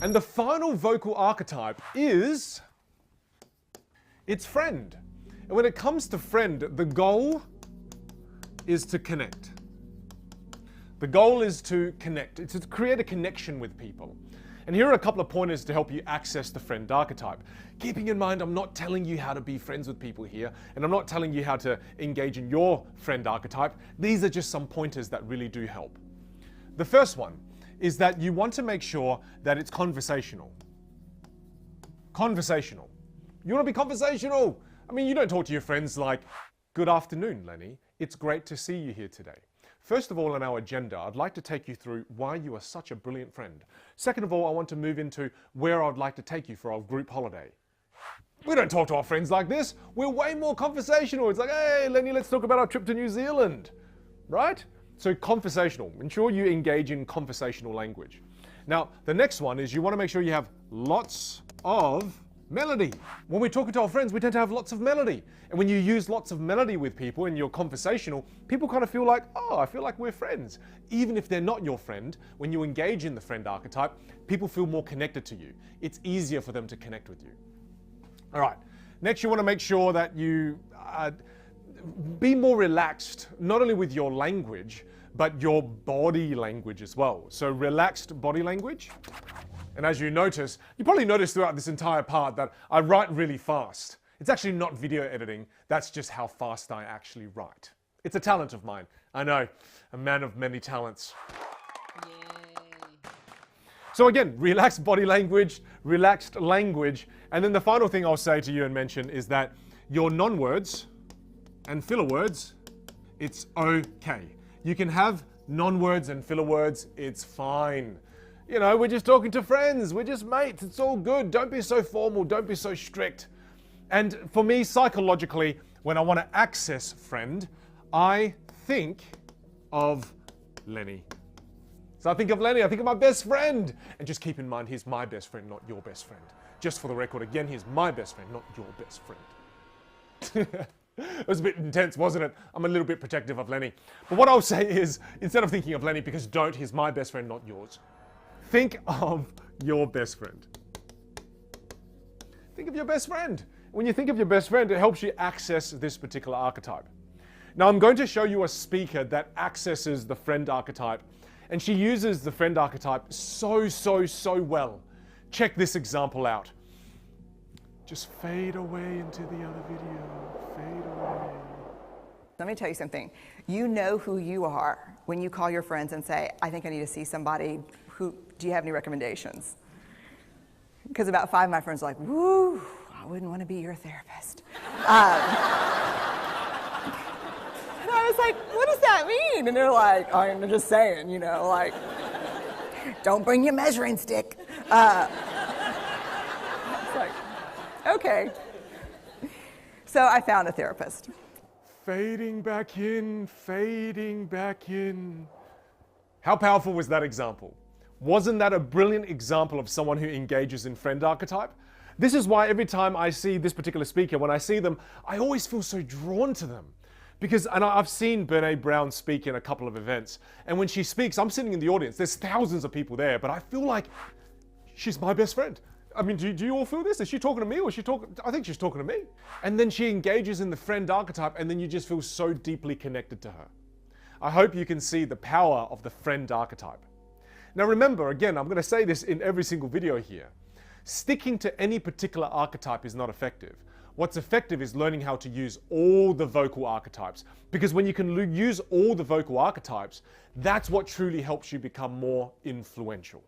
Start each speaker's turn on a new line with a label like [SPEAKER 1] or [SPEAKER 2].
[SPEAKER 1] And the final vocal archetype is, it's friend. And when it comes to friend, the goal is to connect. The goal is to connect. It's to create a connection with people. And here are a couple of pointers to help you access the friend archetype. Keeping in mind, I'm not telling you how to be friends with people here, and I'm not telling you how to engage in your friend archetype. These are just some pointers that really do help. The first one is that you want to make sure that it's conversational. Conversational. You want to be conversational. I mean, you don't talk to your friends like, "Good afternoon, Lenny. It's great to see you here today." First of all, on our agenda, I'd like to take you through why you are such a brilliant friend. Second of all, I want to move into where I'd like to take you for our group holiday. We don't talk to our friends like this. We're way more conversational. It's like, "Hey, Lenny, let's talk about our trip to New Zealand." Right? So conversational. Ensure you engage in conversational language. Now, the next one is you want to make sure you have lots of melody. When we're talking to our friends, we tend to have lots of melody. And when you use lots of melody with people and you're conversational, people kind of feel like, "Oh, I feel like we're friends." Even if they're not your friend, when you engage in the friend archetype, people feel more connected to you. It's easier for them to connect with you. All right. Next, you want to make sure that you be more relaxed, not only with your language, but your body language as well. So relaxed body language. And as you notice, you probably noticed throughout this entire part that I write really fast. It's actually not video editing. That's just how fast I actually write. It's a talent of mine. I know, a man of many talents.
[SPEAKER 2] Yay.
[SPEAKER 1] So again, relaxed body language, relaxed language. And then the final thing I'll say to you and mention is that your non-words and filler words, it's okay. You can have non-words and filler words, it's fine. You know, we're just talking to friends, we're just mates, it's all good. Don't be so formal, don't be so strict. And for me, psychologically, when I want to access friend, I think of Lenny. So I think of Lenny, I think of my best friend. And just keep in mind, he's my best friend, not your best friend. Just for the record, again, he's my best friend, not your best friend. It was a bit intense, wasn't it? I'm a little bit protective of Lenny. But what I'll say is, instead of thinking of Lenny, because don't, he's my best friend, not yours. Think of your best friend. Think of your best friend. When you think of your best friend, it helps you access this particular archetype. Now, I'm going to show you a speaker that accesses the friend archetype, and she uses the friend archetype so well. Check this example out. Just fade away into the other video. Fade away.
[SPEAKER 2] Let me tell you something. You know who you are when you call your friends and say, "I think I need to see somebody. Do you have any recommendations?" Because about 5 of my friends are like, "Woo, I wouldn't want to be your therapist." And I was like, "What does that mean?" And they're like, "Oh, I'm just saying, you know, like, don't bring your measuring stick." It's like, okay. So I found a therapist.
[SPEAKER 1] Fading back in, fading back in. How powerful was that example? Wasn't that a brilliant example of someone who engages in friend archetype? This is why every time I see this particular speaker, when I see them, I always feel so drawn to them. Because, and I've seen Brené Brown speak in a couple of events, and when she speaks, I'm sitting in the audience, there's thousands of people there, but I feel like she's my best friend. I mean, do you all feel this? Is she talking to me or is she talking? I think she's talking to me. And then she engages in the friend archetype, and then you just feel so deeply connected to her. I hope you can see the power of the friend archetype. Now remember, again, I'm going to say this in every single video here. Sticking to any particular archetype is not effective. What's effective is learning how to use all the vocal archetypes. Because when you can use all the vocal archetypes, that's what truly helps you become more influential.